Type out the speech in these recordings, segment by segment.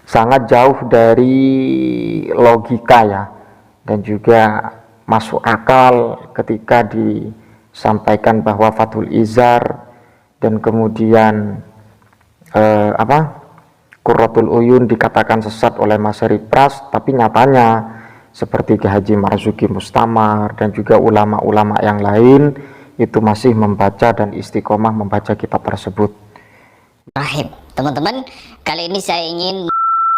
sangat jauh dari logika ya, dan juga masuk akal ketika disampaikan bahwa Fathul Izar dan kemudian Qurratul Uyun dikatakan sesat oleh Mas Heri Pras, tapi nyatanya seperti Ki Haji Marzuki Mustamar dan juga ulama-ulama yang lain itu masih membaca dan istiqomah membaca kitab tersebut. Rahim, teman-teman, kali ini saya ingin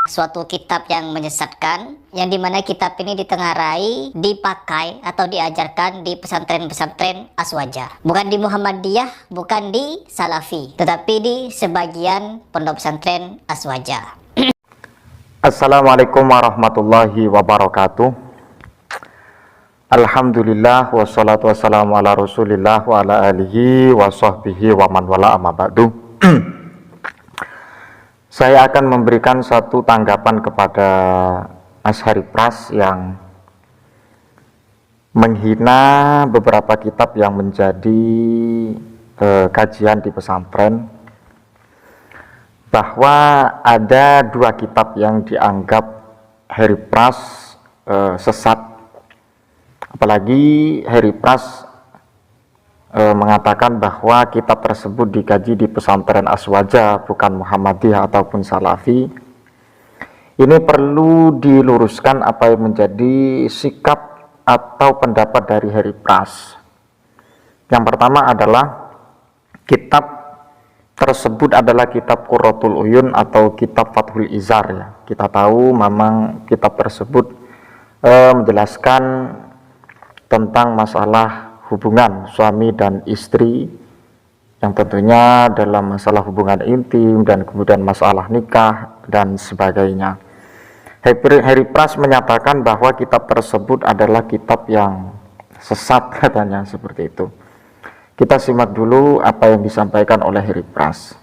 suatu kitab yang menyesatkan, yang dimana kitab ini ditengarai, dipakai atau diajarkan di pesantren-pesantren Aswaja, bukan di Muhammadiyah, bukan di Salafi, tetapi di sebagian pondok pesantren Aswaja. Assalamualaikum warahmatullahi wabarakatuh. Alhamdulillah wassalatu wassalamu ala rasulillah wa ala alihi wa sahbihi wa man wala amma ba'du. Saya akan memberikan satu tanggapan kepada Mas Heri Pras yang menghina beberapa kitab yang menjadi kajian di pesantren, bahwa ada dua kitab yang dianggap Heri Pras sesat, apalagi Heri Pras mengatakan bahwa kitab tersebut dikaji di pesantren Aswaja, bukan Muhammadiyah ataupun Salafi. Ini perlu diluruskan apa yang menjadi sikap atau pendapat dari Heri Pras. Yang pertama adalah kitab tersebut adalah kitab Qurratul Uyun atau kitab Fathul Izar ya. Kita tahu memang kitab tersebut menjelaskan tentang masalah hubungan suami dan istri, yang tentunya dalam masalah hubungan intim dan kemudian masalah nikah dan sebagainya. Heri Pras menyatakan bahwa kitab tersebut adalah kitab yang sesat, katanya seperti itu. Kita simak dulu apa yang disampaikan oleh Heri Pras.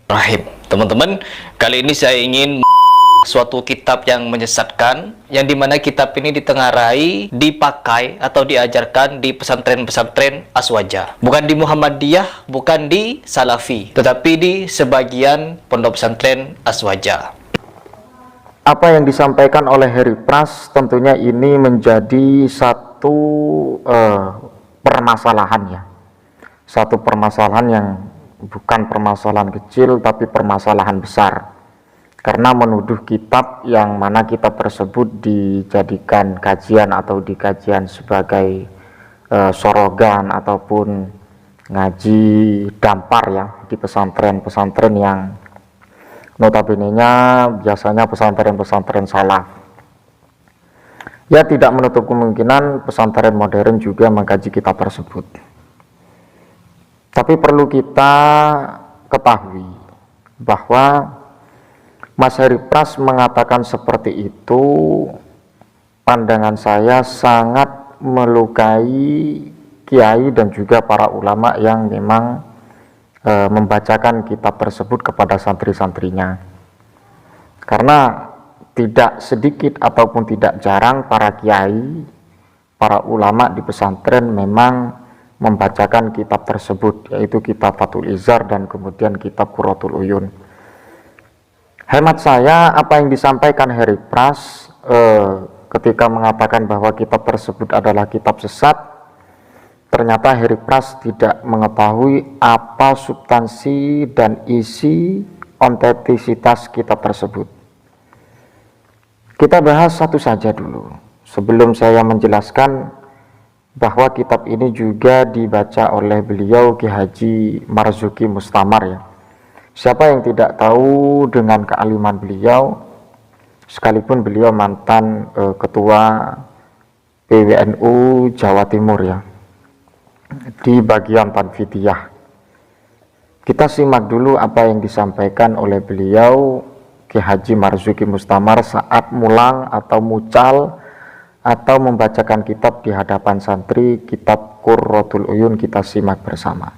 Rahim, teman-teman, kali ini saya ingin suatu kitab yang menyesatkan, yang dimana kitab ini ditengarai, dipakai atau diajarkan di pesantren-pesantren Aswaja, bukan di Muhammadiyah, bukan di Salafi, tetapi di sebagian pondok pesantren Aswaja. Apa yang disampaikan oleh Heri Pras tentunya ini menjadi satu permasalahan ya, satu permasalahan yang bukan permasalahan kecil tapi permasalahan besar, karena menuduh kitab yang mana kitab tersebut dijadikan kajian atau dikajian sebagai sorogan ataupun ngaji dampar ya di pesantren-pesantren yang notabene-nya biasanya pesantren-pesantren salaf. Ya, tidak menutup kemungkinan pesantren modern juga mengkaji kitab tersebut. Tapi perlu kita ketahui bahwa Mas Heri Pras mengatakan seperti itu, pandangan saya sangat melukai kiai dan juga para ulama yang memang membacakan kitab tersebut kepada santri-santrinya. Karena tidak sedikit ataupun tidak jarang para kiai, para ulama di pesantren memang membacakan kitab tersebut, yaitu kitab Fathul Izar dan kemudian kitab Qurratul Uyun. Hemat saya, apa yang disampaikan Heri Pras ketika mengatakan bahwa kitab tersebut adalah kitab sesat, ternyata Heri Pras tidak mengetahui apa substansi dan isi otentisitas kitab tersebut. Kita bahas satu saja dulu, sebelum saya menjelaskan bahwa kitab ini juga dibaca oleh beliau Ki Haji Marzuki Mustamar ya. Siapa yang tidak tahu dengan kealiman beliau, sekalipun beliau mantan ketua PWNU Jawa Timur ya, di bagian Tanfidiyah. Kita simak dulu apa yang disampaikan oleh beliau Ki Haji Marzuki Mustamar saat mulang atau mucal atau membacakan kitab di hadapan santri, kitab Qurratul Uyun. Kita simak bersama.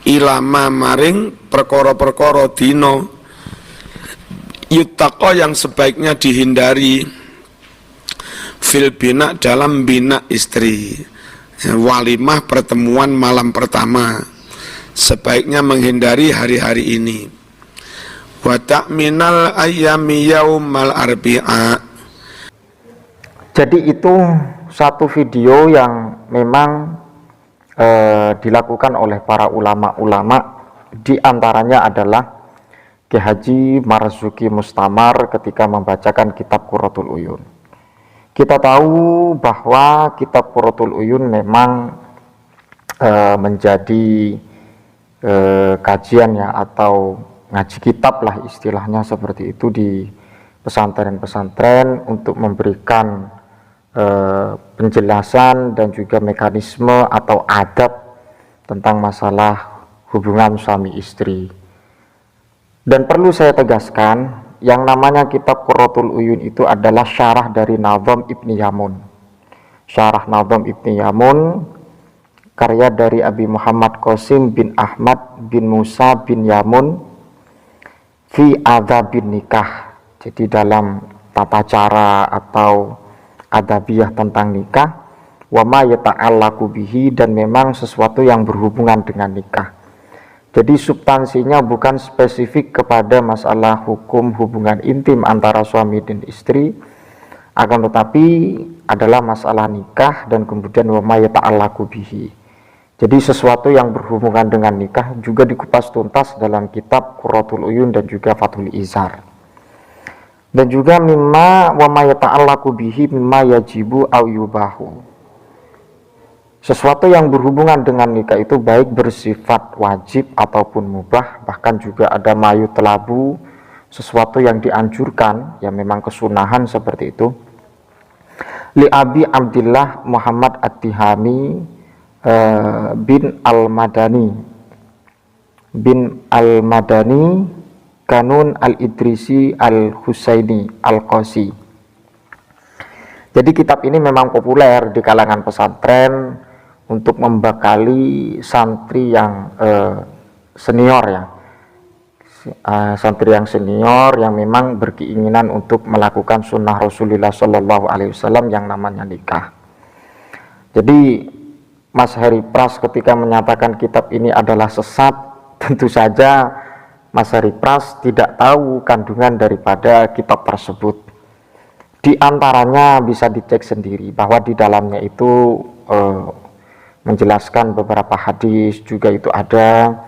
Ilama maring perkara-perkara dina yuttaqo yang sebaiknya dihindari fil bina dalam bina istri, walimah pertemuan malam pertama sebaiknya menghindari hari-hari ini. wa ta'minal ayyami yaumal arbi'a. Jadi itu satu video yang memang dilakukan oleh para ulama-ulama, di antaranya adalah Ki Haji Marzuki Mustamar ketika membacakan kitab Qurratul Uyun. Kita tahu bahwa kitab Qurratul Uyun memang menjadi kajian ya, atau ngaji kitab lah istilahnya seperti itu di pesantren-pesantren untuk memberikan penjelasan dan juga mekanisme atau adab tentang masalah hubungan suami istri. Dan perlu saya tegaskan, yang namanya kitab Qurratul Uyun itu adalah syarah dari Nazm Ibni Yamun. Syarah Nazm Ibni Yamun karya dari Abi Muhammad Qasim bin Ahmad bin Musa bin Yamun fi adabin nikah. Jadi dalam tata cara atau adabiyah tentang nikah, wa ma yata'allaqu bihi, dan memang sesuatu yang berhubungan dengan nikah. Jadi substansinya bukan spesifik kepada masalah hukum hubungan intim antara suami dan istri, akan tetapi adalah masalah nikah dan kemudian wa ma yata'allaqu bihi. Jadi sesuatu yang berhubungan dengan nikah juga dikupas tuntas dalam kitab Qurratul Uyun dan juga Fathul Izar. Dan juga mimma wa ma yata'allaqu bihi mimma yajibu au yubahu. Sesuatu yang berhubungan dengan nikah itu baik bersifat wajib ataupun mubah, bahkan juga ada mayu telabu, sesuatu yang dianjurkan, yang memang kesunahan seperti itu. Li Abi Abdillah Muhammad At-Tihami bin Al-Madani Kanun Al-Idrisi Al-Husaini Al-Qasi. Jadi kitab ini memang populer di kalangan pesantren untuk membekali santri yang senior ya, santri yang senior yang memang berkeinginan untuk melakukan sunnah Rasulullah Shallallahu Alaihi Wasallam yang namanya nikah. Jadi Mas Heri Pras ketika menyatakan kitab ini adalah sesat, tentu saja Mas Heri Pras tidak tahu kandungan daripada kitab tersebut. Di antaranya bisa dicek sendiri bahwa di dalamnya itu menjelaskan beberapa hadis, juga itu ada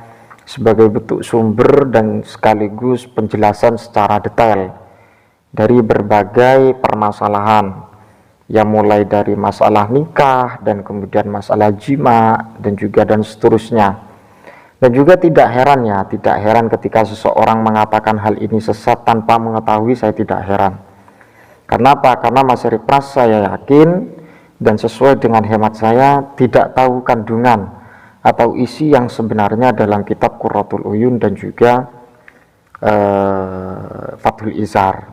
sebagai bentuk sumber dan sekaligus penjelasan secara detail dari berbagai permasalahan, yang mulai dari masalah nikah dan kemudian masalah jima dan juga dan seterusnya. Dan juga tidak heran ketika seseorang mengatakan hal ini sesat tanpa mengetahui, saya tidak heran. Karena apa? Karena Mas Heri Pras saya yakin dan sesuai dengan hemat saya tidak tahu kandungan atau isi yang sebenarnya dalam kitab Qurratul Uyun dan juga Fathul Izar.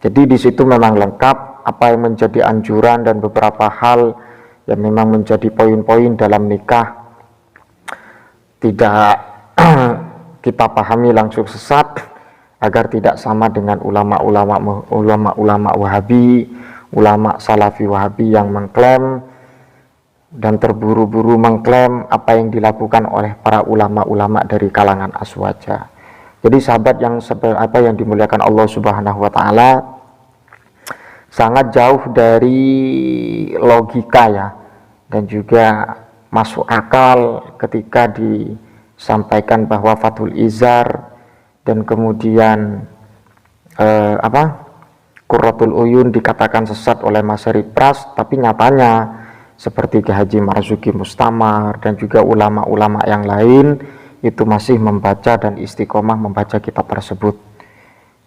Jadi di situ memang lengkap apa yang menjadi anjuran dan beberapa hal yang memang menjadi poin-poin dalam nikah tidak kita pahami langsung sesat, agar tidak sama dengan ulama-ulama Wahabi, ulama Salafi Wahabi yang mengklaim dan terburu-buru mengklaim apa yang dilakukan oleh para ulama-ulama dari kalangan Aswaja. Jadi sahabat yang dimuliakan Allah Subhanahu wa taala, sangat jauh dari logika ya, dan juga masuk akal ketika disampaikan bahwa Fathul Izar dan kemudian Qurratul Uyun dikatakan sesat oleh Mas Heri Pras, tapi nyatanya seperti Ki Haji Marzuki Mustamar dan juga ulama-ulama yang lain itu masih membaca dan istiqomah membaca kitab tersebut.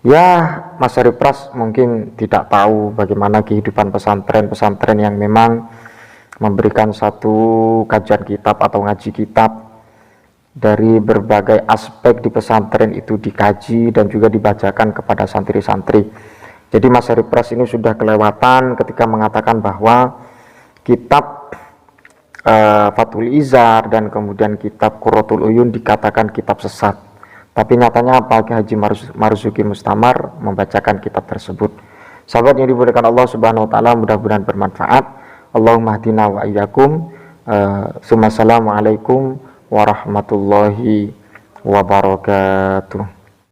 Ya, Mas Heri Pras mungkin tidak tahu bagaimana kehidupan pesantren-pesantren yang memang memberikan satu kajian kitab atau ngaji kitab dari berbagai aspek di pesantren itu dikaji dan juga dibacakan kepada santri-santri. Jadi Mas Heri Pras ini sudah kelewatan ketika mengatakan bahwa kitab Fathul Izar dan kemudian kitab Qurratul Uyun dikatakan kitab sesat. Tapi nyatanya Pak Haji Marzuki Mustamar membacakan kitab tersebut. Sahabat yang dimuliakan Allah Subhanahu wa taala, mudah-mudahan bermanfaat. Allahumma hdina wa iyyakum. Assalamualaikum warahmatullahi wabarakatuh.